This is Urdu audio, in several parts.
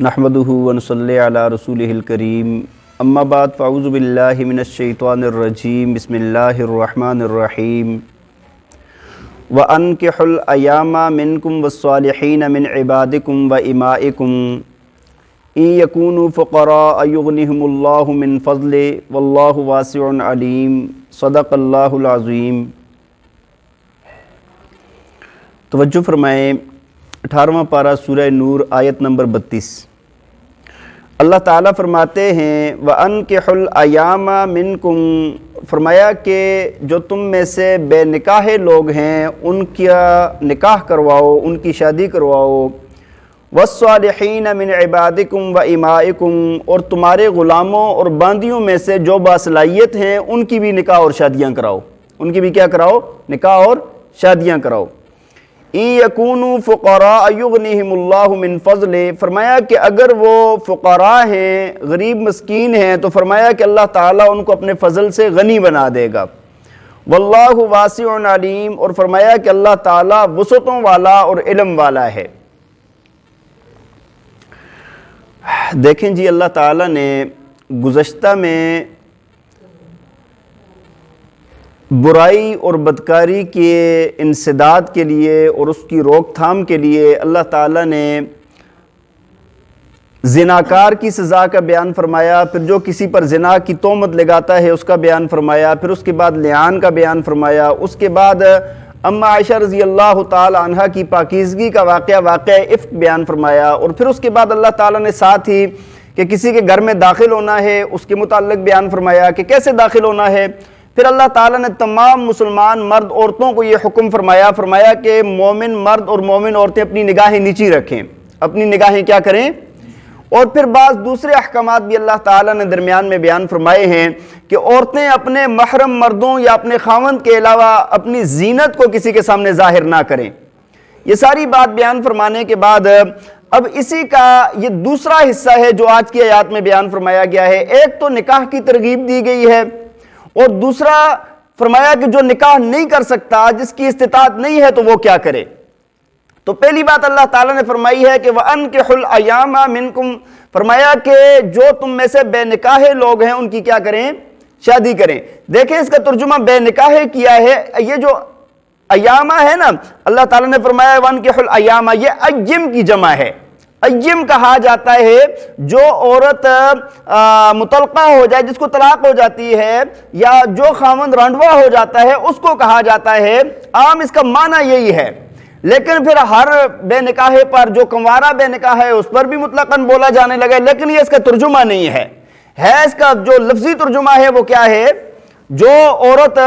نحمدہ ونصلی علی رسولہ الکریم اما بعد فاعوذ باللہ من الشیطان الرجیم بسم اللہ الرحمن الرحیم وَأَنْكِحُوا الْأَيَامَ مِنْكُمْ وَالصَّالِحِينَ مِنْ عِبَادِكُمْ وَإِمَائِكُمْ إِنْ يَكُونُوا فُقَرَاءَ يُغْنِهُمُ اللَّهُ مِنْ فَضْلِهِ وَاللَّهُ وَاسِعٌ عَلِيمٌ صدق اللہ العظیم۔ توجہ فرمائیں، 18واں پارہ سورہ نور آیت نمبر 32۔ اللہ تعالیٰ فرماتے ہیں وَأَنْكِحُوا الْأَيَامَ مِنْكُمْ، فرمایا کہ جو تم میں سے بے نکاح لوگ ہیں ان کا نکاح کرواؤ، ان کی شادی کرواؤ، وَالصَّالِحِينَ مِنْ عِبَادِكُمْ وَإِمَائِكُمْ، اور تمہارے غلاموں اور باندیوں میں سے جو باصلاحیت ہیں ان کی بھی نکاح اور شادیاں کراؤ، ان کی بھی کیا کراؤ؟ نکاح اور شادیاں کراؤ۔ إِن يَكُونُوا فُقَرَاءَ يُغْنِهِمُ اللَّهُ مِنْ فَضْلِهِ، فرمایا کہ اگر وہ فقراء ہیں، غریب مسکین ہیں، تو فرمایا کہ اللہ تعالیٰ ان کو اپنے فضل سے غنی بنا دے گا۔ وَاللَّهُ وَاسِعٌ عَلِيمٌ، اور فرمایا کہ اللہ تعالیٰ وسعتوں والا اور علم والا ہے۔ دیکھیں جی، اللہ تعالیٰ نے گزشتہ میں برائی اور بدکاری کے انسداد کے لیے اور اس کی روک تھام کے لیے اللہ تعالیٰ نے زناکار کی سزا کا بیان فرمایا، پھر جو کسی پر زنا کی تہمت لگاتا ہے اس کا بیان فرمایا، پھر اس کے بعد لعان کا بیان فرمایا، اس کے بعد اما عائشہ رضی اللہ تعالی عنہ کی پاکیزگی کا واقعہ افک بیان فرمایا، اور پھر اس کے بعد اللہ تعالیٰ نے ساتھ ہی کہ کسی کے گھر میں داخل ہونا ہے اس کے متعلق بیان فرمایا کہ کیسے داخل ہونا ہے۔ پھر اللہ تعالیٰ نے تمام مسلمان مرد عورتوں کو یہ حکم فرمایا کہ مومن مرد اور مومن عورتیں اپنی نگاہیں نیچی رکھیں، اپنی نگاہیں کیا کریں، اور پھر بعض دوسرے احکامات بھی اللہ تعالیٰ نے درمیان میں بیان فرمائے ہیں کہ عورتیں اپنے محرم مردوں یا اپنے خاوند کے علاوہ اپنی زینت کو کسی کے سامنے ظاہر نہ کریں۔ یہ ساری بات بیان فرمانے کے بعد اب اسی کا یہ دوسرا حصہ ہے جو آج کی آیات میں بیان فرمایا گیا ہے۔ ایک تو نکاح کی ترغیب دی گئی ہے، اور دوسرا فرمایا کہ جو نکاح نہیں کر سکتا، جس کی استطاعت نہیں ہے، تو وہ کیا کرے۔ تو پہلی بات اللہ تعالیٰ نے فرمائی ہے کہ وَأَنْكِحُوا الْأَيَامَ مِنْكُمْ، فرمایا کہ جو تم میں سے بے نکاح لوگ ہیں ان کی کیا کریں؟ شادی کریں۔ دیکھیں اس کا ترجمہ بے نکاح کیا ہے، یہ جو ایامہ ہے نا، اللہ تعالیٰ نے فرمایا وَأَنْكِحُوا الْأَيَامَ، یہ ایم کی جمع ہے۔ ایم کہا جاتا ہے جو عورت مطلقہ ہو جائے، جس کو طلاق ہو جاتی ہے، یا جو خاوند رانڈوا ہو جاتا ہے، اس کو کہا جاتا ہے۔ عام اس کا معنی یہی ہے، لیکن پھر ہر بے نکاح پر، جو کنوارا بے نکاح ہے، اس پر بھی مطلقاً بولا جانے لگا، لیکن یہ اس کا ترجمہ نہیں ہے۔ اس کا جو لفظی ترجمہ ہے وہ کیا ہے؟ جو عورت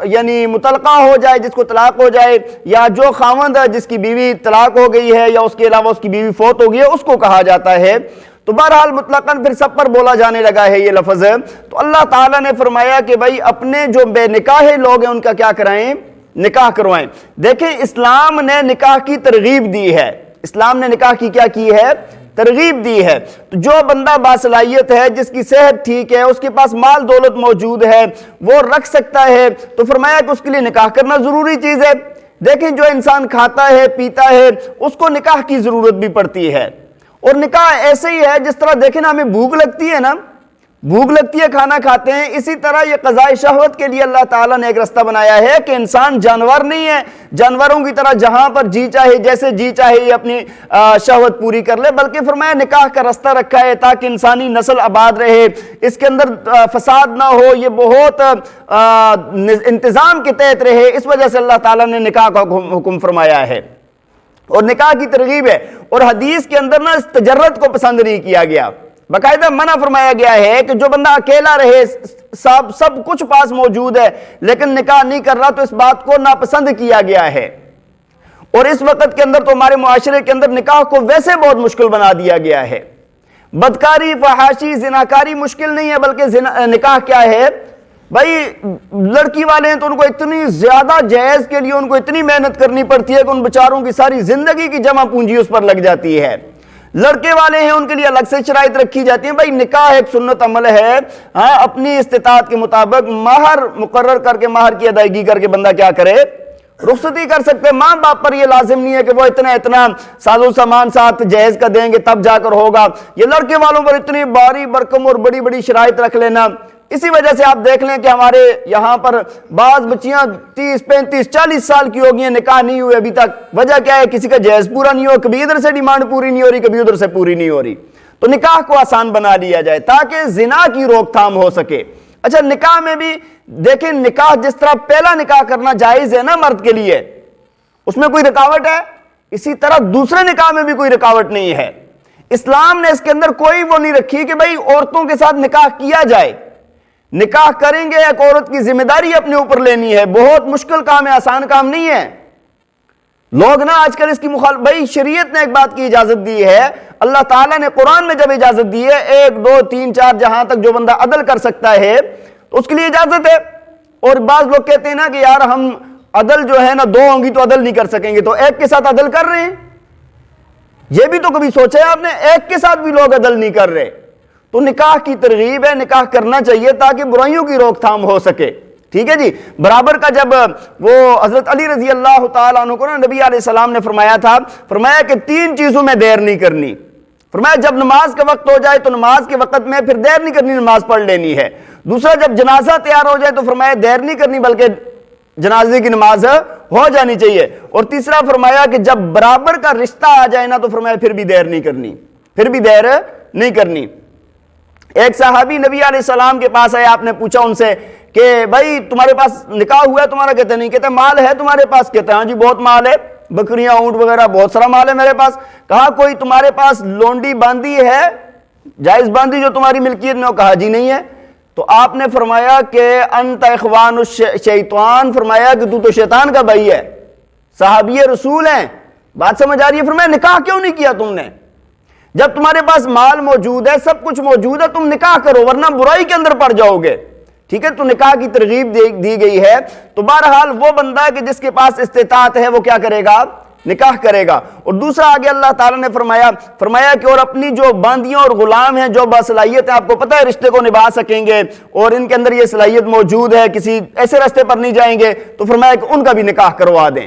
یعنی مطلقہ ہو جائے، جس کو طلاق ہو جائے، یا جو خاوند جس کی بیوی طلاق ہو گئی ہے یا اس کے علاوہ اس کی بیوی فوت ہو گئی ہے، اس کو کہا جاتا ہے۔ تو بہرحال مطلقاً پھر سب پر بولا جانے لگا ہے یہ لفظ۔ تو اللہ تعالیٰ نے فرمایا کہ بھائی اپنے جو بے نکاح لوگ ہیں ان کا کیا کرائیں؟ نکاح کروائیں۔ دیکھیں اسلام نے نکاح کی ترغیب دی ہے، اسلام نے نکاح کی کیا کی ہے؟ ترغیب دی ہے۔ تو جو بندہ باصلاحیت ہے، جس کی صحت ٹھیک ہے، اس کے پاس مال دولت موجود ہے، وہ رکھ سکتا ہے، تو فرمایا کہ اس کے لیے نکاح کرنا ضروری چیز ہے۔ دیکھیں جو انسان کھاتا ہے پیتا ہے اس کو نکاح کی ضرورت بھی پڑتی ہے، اور نکاح ایسے ہی ہے جس طرح دیکھیں نا ہمیں بھوک لگتی ہے نا، بھوک لگتی ہے کھانا کھاتے ہیں، اسی طرح یہ قضاء شہوت کے لیے اللہ تعالیٰ نے ایک رستہ بنایا ہے کہ انسان جانور نہیں ہے، جانوروں کی طرح جہاں پر جی چاہے جیسے جی چاہے یہ اپنی شہوت پوری کر لے، بلکہ فرمایا نکاح کا رستہ رکھا ہے تاکہ انسانی نسل آباد رہے، اس کے اندر فساد نہ ہو، یہ بہت انتظام کے تحت رہے، اس وجہ سے اللہ تعالیٰ نے نکاح کا حکم فرمایا ہے اور نکاح کی ترغیب ہے۔ اور حدیث کے اندر نا اس تجرد کو پسند نہیں کیا گیا، باقاعدہ منع فرمایا گیا ہے کہ جو بندہ اکیلا رہے، سب کچھ پاس موجود ہے لیکن نکاح نہیں کر رہا، تو اس بات کو ناپسند کیا گیا ہے۔ اور اس وقت کے اندر تو ہمارے معاشرے کے اندر نکاح کو ویسے بہت مشکل بنا دیا گیا ہے۔ بدکاری، فحاشی، زناکاری مشکل نہیں ہے، بلکہ نکاح کیا ہے؟ بھائی لڑکی والے ہیں تو ان کو اتنی زیادہ جہیز کے لیے ان کو اتنی محنت کرنی پڑتی ہے کہ ان بیچاروں کی ساری زندگی کی جمع پونجی اس پر لگ جاتی ہے۔ لڑکے والے ہیں ان کے لیے الگ سے شرائط رکھی جاتی ہیں۔ بھائی نکاح ایک سنت عمل ہے، ہاں اپنی استطاعت کے مطابق مہر مقرر کر کے، مہر کی ادائیگی کر کے بندہ کیا کرے؟ رخصتی کر سکتے ہیں. ماں باپ پر یہ لازم نہیں ہے کہ وہ اتنا ساز و سامان ساتھ جہیز کا دیں گے تب جا کر ہوگا. یہ لڑکے والوں پر اتنی باری برکم اور بڑی بڑی شرائط رکھ لینا. اسی وجہ سے آپ دیکھ لیں کہ ہمارے یہاں پر بعض بچیاں 30 35 40 سال کی ہو گئی ہیں, نکاح نہیں ہوئے ابھی تک. وجہ کیا ہے؟ کسی کا جہیز پورا نہیں ہو, کبھی ادھر سے ڈیمانڈ پوری نہیں ہو رہی, کبھی ادھر سے پوری نہیں ہو رہی. تو نکاح کو آسان بنا لیا جائے تاکہ زنا کی روک تھام ہو سکے. اچھا, نکاح میں بھی دیکھیں, نکاح جس طرح پہلا نکاح کرنا جائز ہے نا مرد کے لیے, اس میں کوئی رکاوٹ ہے, اسی طرح دوسرے نکاح میں بھی کوئی رکاوٹ نہیں ہے. اسلام نے اس کے اندر کوئی وہ نہیں رکھی کہ بھئی عورتوں کے ساتھ نکاح کیا جائے. نکاح کریں گے ایک عورت کی ذمہ داری اپنے اوپر لینی ہے, بہت مشکل کام ہے, آسان کام نہیں ہے. لوگ نا آج کل اس کی بھئی شریعت نے ایک بات کی اجازت دی ہے, اللہ تعالیٰ نے قرآن میں جب اجازت دی ہے 1 2 3 4 جہاں تک جو بندہ عدل کر سکتا ہے تو اس کے لیے اجازت ہے. اور بعض لوگ کہتے ہیں نا کہ یار ہم عدل جو ہے نا 2 ہوں گی تو عدل نہیں کر سکیں گے, تو ایک کے ساتھ عدل کر رہے ہیں. یہ بھی تو کبھی سوچا ہے آپ نے, ایک کے ساتھ بھی لوگ عدل نہیں کر رہے. تو نکاح کی ترغیب ہے, نکاح کرنا چاہیے تاکہ برائیوں کی روک تھام ہو سکے. ٹھیک ہے جی. برابر کا جب وہ حضرت علی رضی اللہ تعالیٰ عنہ کو نا نبی علیہ السلام نے فرمایا تھا, فرمایا کہ 3 چیزوں میں دیر نہیں کرنی. فرمایا جب نماز کا وقت ہو جائے تو نماز کے وقت میں پھر دیر نہیں کرنی, نماز پڑھ لینی ہے. دوسرا, جب جنازہ تیار ہو جائے تو فرمایا دیر نہیں کرنی بلکہ جنازے کی نماز ہو جانی چاہیے. اور تیسرا فرمایا کہ جب برابر کا رشتہ آ جائے نا تو فرمایا پھر بھی دیر نہیں کرنی, پھر بھی دیر نہیں کرنی. ایک صحابی نبی علیہ السلام کے پاس آئے, آپ نے پوچھا ان سے کہ بھائی تمہارے پاس نکاح ہوا ہے تمہارا؟ کہتے نہیں. کہتے مال ہے تمہارے پاس؟ کہتے ہاں جی بہت مال ہے, بکریاں اونٹ وغیرہ بہت سارا مال ہے میرے پاس. کہا کوئی تمہارے پاس لونڈی باندھی ہے, جائز باندھی جو تمہاری ملکیت میں ہو؟ کہا جی نہیں ہے. تو آپ نے فرمایا کہ انت اخوان الشیطان, فرمایا کہ تو شیطان کا بھائی ہے, صحابی رسول ہیں. بات سمجھ آ رہی ہے؟ فرمایا نکاح کیوں نہیں کیا تم نے؟ جب تمہارے پاس مال موجود ہے, سب کچھ موجود ہے, تم نکاح کرو ورنہ برائی کے اندر پڑ جاؤ گے. ٹھیک ہے, تو نکاح کی ترغیب دی گئی ہے. تو بہرحال وہ بندہ کہ جس کے پاس استطاعت ہے وہ کیا کرے گا؟ نکاح کرے گا. اور دوسرا آگے اللہ تعالیٰ نے فرمایا کہ اور اپنی جو باندیاں اور غلام ہیں جو باصلاحیت ہیں, آپ کو پتہ ہے رشتے کو نبھا سکیں گے اور ان کے اندر یہ صلاحیت موجود ہے, کسی ایسے راستے پر نہیں جائیں گے, تو فرمایا کہ ان کا بھی نکاح کروا دیں.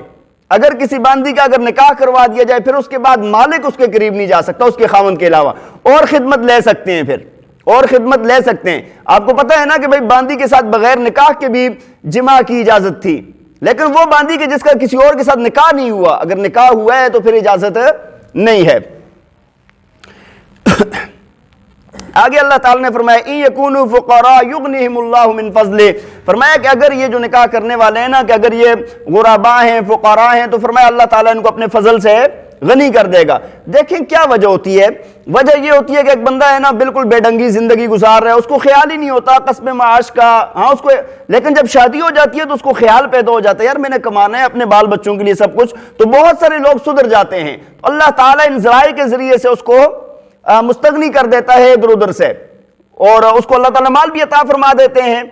اگر کسی باندی کا اگر نکاح کروا دیا جائے پھر اس کے بعد مالک اس کے قریب نہیں جا سکتا اس کے خاوند کے علاوہ, اور خدمت لے سکتے ہیں, پھر اور خدمت لے سکتے ہیں. آپ کو پتہ ہے نا کہ بھئی باندی کے ساتھ بغیر نکاح کے بھی جماع کی اجازت تھی, لیکن وہ باندی کے جس کا کسی اور کے ساتھ نکاح نہیں ہوا, اگر نکاح ہوا ہے تو پھر اجازت نہیں ہے. آگے اللہ تعالیٰ نے فرمایا ان یکونوا فقراء یغنیہم اللہ من فضلہ, فرمایا کہ اگر یہ جو نکاح کرنے والے ہیں نا کہ اگر یہ غرباء ہیں, فقراء ہیں, تو فرمایا اللہ تعالیٰ ان کو اپنے فضل سے غنی کر دے گا. دیکھیں کیا وجہ ہوتی ہے, وجہ یہ ہوتی ہے کہ ایک بندہ ہے نا بالکل بے ڈنگی زندگی گزار رہا ہے, اس کو خیال ہی نہیں ہوتا کسب معاش کا, ہاں اس کو, لیکن جب شادی ہو جاتی ہے تو اس کو خیال پیدا ہو جاتا ہے یار میں نے کمانا ہے اپنے بال بچوں کے لیے سب کچھ. تو بہت سارے لوگ سدھر جاتے ہیں, اللہ تعالیٰ ان ذرائع کے ذریعے سے اس کو مستغنی کر دیتا ہے ادھر ادھر سے, اور اس کو اللہ تعالیٰ مال بھی عطا فرما دیتے ہیں.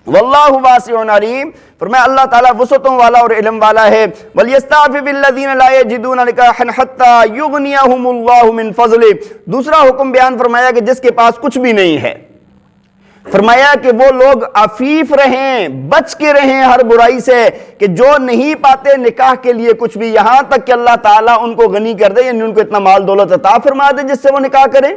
واللہ واسع علیم, فرمایا اللہ تعالیٰ وسعتوں والا اور علم والا ہے. وَلْيَسْتَعْفِفِ الَّذِينَ لَا يَجِدُونَ نِكَاحًا حَتَّى يُغْنِيَهُمُ اللَّهُ مِنْ فَضْلِهِ. دوسرا حکم بیان فرمایا کہ جس کے پاس کچھ بھی نہیں ہے, فرمایا کہ وہ لوگ عفیف رہیں, بچ کے رہیں ہر برائی سے, کہ جو نہیں پاتے نکاح کے لیے کچھ بھی, یہاں تک کہ اللہ تعالیٰ ان کو غنی کر دے, یعنی ان کو اتنا مال دولت عطا فرما دے جس سے وہ نکاح کریں.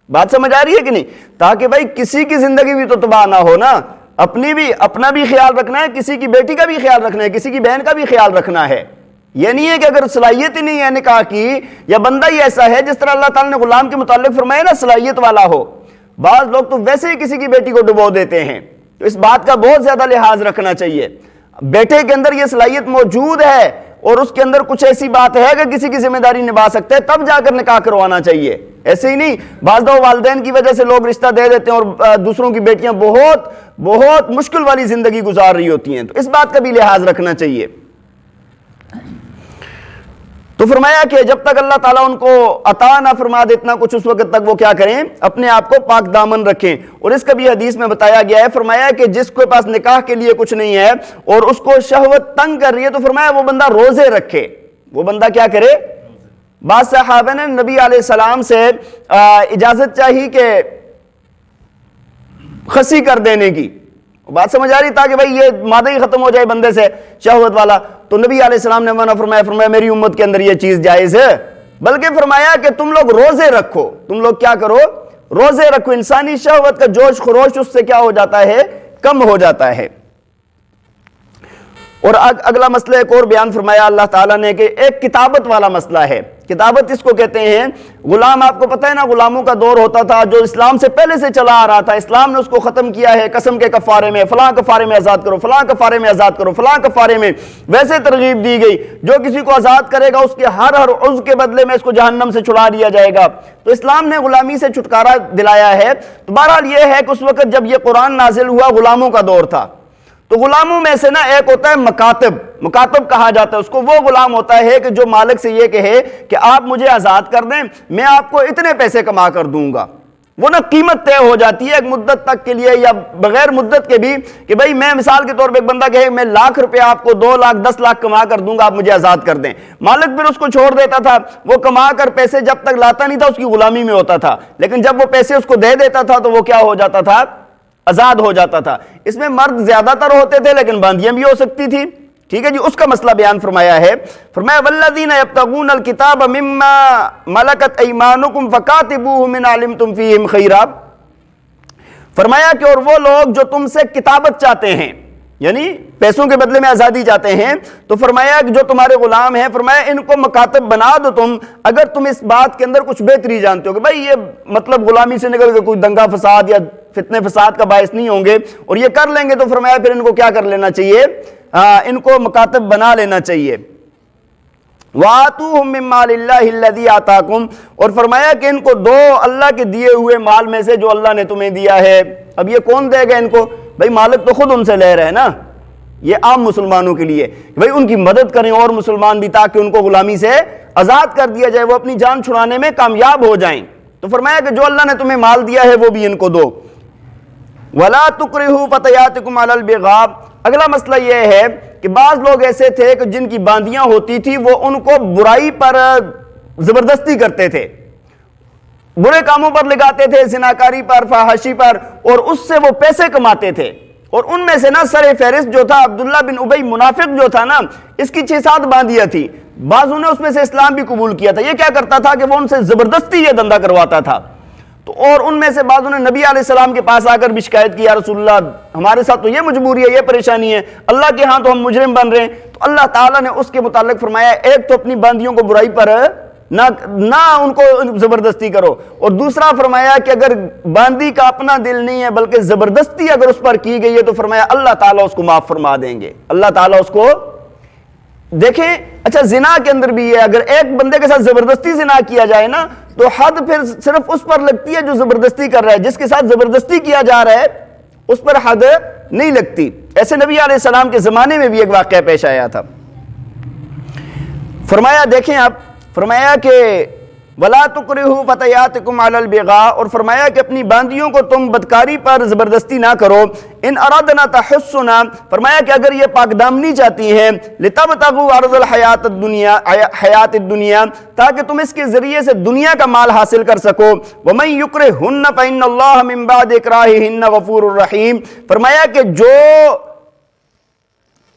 بات سمجھ آ رہی ہے کہ نہیں؟ تاکہ بھائی کسی کی زندگی بھی تو تباہ نہ ہو نا, اپنا بھی خیال رکھنا ہے, کسی کی بیٹی کا بھی خیال رکھنا ہے, کسی کی بہن کا بھی خیال رکھنا ہے. یہ نہیں ہے کہ اگر صلاحیت ہی نہیں ہے نکاح کی, یا بندہ ہی ایسا ہے جس طرح اللہ تعالیٰ نے غلام کے متعلق فرمایا نا صلاحیت والا ہو. بعض لوگ تو ویسے ہی کسی کی بیٹی کو ڈبو دیتے ہیں, تو اس بات کا بہت زیادہ لحاظ رکھنا چاہیے. بیٹے کے اندر یہ صلاحیت موجود ہے اور اس کے اندر کچھ ایسی بات ہے کہ کسی کی ذمہ داری نبھا سکتے ہیں, تب جا کر نکاح کروانا چاہیے. ایسے ہی نہیں, بعض دفعہ والدین کی وجہ سے لوگ رشتہ دے دیتے ہیں اور دوسروں کی بیٹیاں بہت مشکل والی زندگی گزار رہی ہوتی ہیں, تو اس بات کا بھی لحاظ رکھنا چاہیے. تو فرمایا کہ جب تک اللہ تعالیٰ ان کو عطا نہ فرما دے اتنا کچھ, اس وقت تک وہ کیا کریں, اپنے آپ کو پاک دامن رکھیں. اور اس کا بھی حدیث میں بتایا گیا ہے, فرمایا کہ جس کے پاس نکاح کے لیے کچھ نہیں ہے اور اس کو شہوت تنگ کر رہی ہے, تو فرمایا وہ بندہ روزے رکھے. وہ بندہ کیا کرے؟ بعض صحابہ نے نبی علیہ السلام سے اجازت چاہی کہ خسی کر دینے کی, بات سمجھ آ رہی تاکہ بھائی یہ مادہ ہی ختم ہو جائے بندے سے شہوت والا. تو نبی علیہ السلام نے منع فرمایا میری امت کے اندر یہ چیز جائز ہے. بلکہ فرمایا کہ تم لوگ روزے رکھو, تم لوگ کیا کرو, روزے رکھو. انسانی شہوت کا جوش خروش اس سے کیا ہو جاتا ہے, کم ہو جاتا ہے. اور اگلا مسئلہ ایک اور بیان فرمایا اللہ تعالیٰ نے کہ ایک کتابت والا مسئلہ ہے. کتابت اس کو کہتے ہیں, غلام, آپ کو پتہ ہے نا غلاموں کا دور ہوتا تھا جو اسلام سے پہلے سے چلا آ رہا تھا, اسلام نے اس کو ختم کیا ہے قسم کے کفارے میں, فلاں کفارے میں آزاد کرو, فلاں کفارے میں آزاد کرو, فلاں کفارے میں. ویسے ترغیب دی گئی جو کسی کو آزاد کرے گا اس کے ہر عضو کے بدلے میں اس کو جہنم سے چھڑا دیا جائے گا. تو اسلام نے غلامی سے چھٹکارا دلایا ہے. تو بہرحال یہ ہے کہ اس وقت جب یہ قرآن نازل ہوا غلاموں کا دور تھا, تو غلاموں میں سے نا ایک ہوتا ہے مکاتب, مکاتب کہا جاتا ہے اس کو. وہ غلام ہوتا ہے کہ جو مالک سے یہ کہے کہ آپ مجھے آزاد کر دیں, میں آپ کو اتنے پیسے کما کر دوں گا. وہ نا قیمت طے ہو جاتی ہے ایک مدت تک کے لیے یا بغیر مدت کے بھی, کہ بھئی میں مثال کے طور پہ ایک بندہ کہے میں ₹1,00,000 آپ کو 2 لاکھ 10 لاکھ کما کر دوں گا, آپ مجھے آزاد کر دیں. مالک پھر اس کو چھوڑ دیتا تھا, وہ کما کر پیسے جب تک لاتا نہیں تھا اس کی غلامی میں ہوتا تھا, لیکن جب وہ پیسے اس کو دے دیتا تھا تو وہ کیا ہو جاتا تھا, آزاد ہو جاتا تھا. اس میں مرد زیادہ تر ہوتے تھے لیکن باندیاں بھی ہو سکتی تھی. ٹھیک ہے جی, اس کا مسئلہ بیان فرمایا ہے. فرمایا والذین یبتغون الکتاب مما ملکت ایمانکم فکاتبوہم ان علمتم فیہم خیرا. فرمایا کہ اور وہ لوگ جو تم سے کتابت چاہتے ہیں, یعنی پیسوں کے بدلے میں آزادی چاہتے ہیں, تو فرمایا کہ جو تمہارے غلام ہیں فرمایا ان کو مکاتب بنا دو تم, اگر تم اس بات کے اندر کچھ بہتری جانتے ہو کہ بھائی یہ مطلب غلامی سے نکل کے کوئی دنگا فساد یا فتنے فساد کا باعث نہیں ہوں گے اور یہ کر لیں گے, تو فرمایا پھر ان کو کیا کر لینا چاہیے, ان کو مکاتب بنا لینا چاہیے. وَآتُوهُم مِّن مَّالِ اللَّهِ الَّذِي آتَاكُمْ, اور فرمایا کہ ان کو دو اللہ کے دیے ہوئے مال میں سے جو اللہ نے تمہیں دیا ہے. اب یہ کون دے گا ان کو, بھئی مالک تو خود ان سے لے رہے ہیں نا, یہ عام مسلمانوں کے لیے بھئی ان کی مدد کریں اور مسلمان بھی, تاکہ ان کو غلامی سے آزاد کر دیا جائے, وہ اپنی جان چھڑانے میں کامیاب ہو جائیں. تو فرمایا کہ جو اللہ نے تمہیں مال دیا ہے وہ بھی ان کو دو. وَلَا تُكْرِهُ فَتَيَاتِكُمْ عَلَى الْبِغَاءِ. اگلا مسئلہ یہ ہے کہ بعض لوگ ایسے تھے کہ جن کی باندیاں ہوتی تھی وہ ان کو برائی پر زبردستی کرتے تھے, برے کاموں پر لگاتے تھے, زناکاری پر, فحاشی پر, اور اس سے وہ پیسے کماتے تھے. اور ان میں سے نا سر فہرست جو تھا عبداللہ بن ابی منافق جو تھا نا, اس کی 6-7 باندیاں تھی. بعضوں نے اس میں سے اسلام بھی قبول کیا تھا. یہ کیا کرتا تھا کہ وہ ان سے زبردستی یہ دندہ کرواتا تھا. تو اور ان میں سے بعضوں نے نبی علیہ السلام کے پاس آ کر بھی شکایت کی, یا رسول اللہ ہمارے ساتھ تو یہ مجبوری ہے, یہ پریشانی ہے, اللہ کے ہاں تو ہم مجرم بن رہے ہیں. تو اللہ تعالیٰ نے اس کے متعلق فرمایا ایک تو اپنی باندیوں کو برائی پر نہ ان کو زبردستی کرو, اور دوسرا فرمایا کہ اگر باندی کا اپنا دل نہیں ہے بلکہ زبردستی اگر اس پر کی گئی ہے تو فرمایا اللہ تعالیٰ اس کو معاف فرما دیں گے. اللہ تعالیٰ اس کو دیکھیں. اچھا زنا کے اندر بھی ہے, اگر ایک بندے کے ساتھ زبردستی زنا کیا جائے نا تو حد پھر صرف اس پر لگتی ہے جو زبردستی کر رہا ہے, جس کے ساتھ زبردستی کیا جا رہا ہے اس پر حد نہیں لگتی. ایسے نبی علیہ السلام کے زمانے میں بھی ایک واقعہ پیش آیا تھا. فرمایا دیکھیں آپ, فرمایا کہ وَلَا تُكْرِهُ فَتَيَاتِكُمْ عَلَى الْبِغَاءِ, اور فرمایا کہ اپنی باندیوں کو تم بدکاری پر زبردستی نہ کرو. ان ارادنا تحسنا, فرمایا کہ اگر یہ پاک دامنی چاہتی ہیں, لِتَبْتَغُوا عَرْضَ الْحَيَاةِ الدُّنْيَا, حیات الدنیا, تاکہ تم اس کے ذریعے سے دنیا کا مال حاصل کر سکو. وَمَن يُكْرِهُنَّ فَإِنَّ اللَّهَ مِن بَعْدِ إِكْرَاهِهِنَّ غَفُورٌ رَحِيمٌ. فرمایا کہ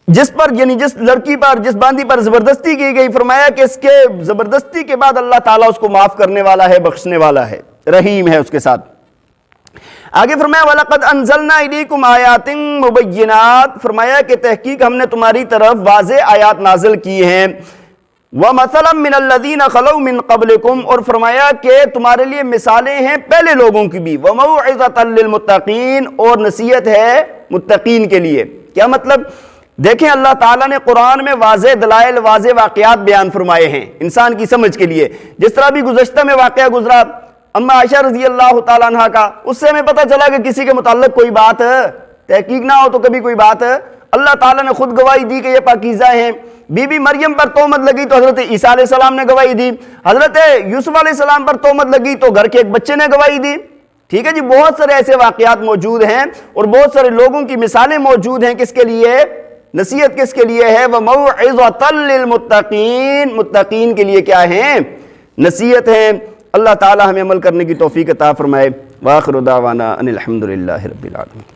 جس پر یعنی جس لڑکی پر, جس باندی پر زبردستی کی گئی, فرمایا کہ اس کے زبردستی کے بعد اللہ تعالیٰ اس کو معاف کرنے والا ہے, بخشنے والا ہے, رحیم ہے اس کے ساتھ. آگے فرمایا وَلَقَدْ أَنزَلْنَا إِلَيْكُمْ آيَاتٍ مُبَيِّنَاتٍ, فرمایا کہ تحقیق ہم نے تمہاری طرف واضح آیات نازل کی ہیں. وَمَثَلًا مِّنَ الَّذِينَ خَلَوْا مِن قَبْلِكُمْ, اور فرمایا کہ تمہارے لیے مثالیں ہیں پہلے لوگوں کی بھی. وَمَوْعِظَةً لِّلْمُتَّقِينَ, اور نصیحت ہے متقین کے لیے. کیا مطلب؟ دیکھیں اللہ تعالیٰ نے قرآن میں واضح دلائل, واضح واقعات بیان فرمائے ہیں انسان کی سمجھ کے لیے. جس طرح بھی گزشتہ میں واقعہ گزرا اما عائشہ رضی اللہ تعالیٰ عنہ کا, اس سے ہمیں پتہ چلا کہ کسی کے متعلق کوئی بات تحقیق نہ ہو تو کبھی کوئی بات اللہ تعالیٰ نے خود گواہی دی کہ یہ پاکیزہ ہیں. بی بی مریم پر تہمت لگی تو حضرت عیسیٰ علیہ السلام نے گواہی دی. حضرت یوسف علیہ السلام پر تہمت لگی تو گھر کے ایک بچے نے گواہی دی. ٹھیک ہے جی, بہت سارے ایسے واقعات موجود ہیں اور بہت سارے لوگوں کی مثالیں موجود ہیں. کس کے لیے نصیحت, کس کے لیے ہے؟ وَمَوْعِظَةً لِّلْمُتَّقِينَ, متقین کے لیے کیا ہے؟ نصیحت ہے. اللہ تعالی ہمیں عمل کرنے کی توفیق عطا فرمائے. وآخر دعوانا ان الحمد للہ رب العالمین.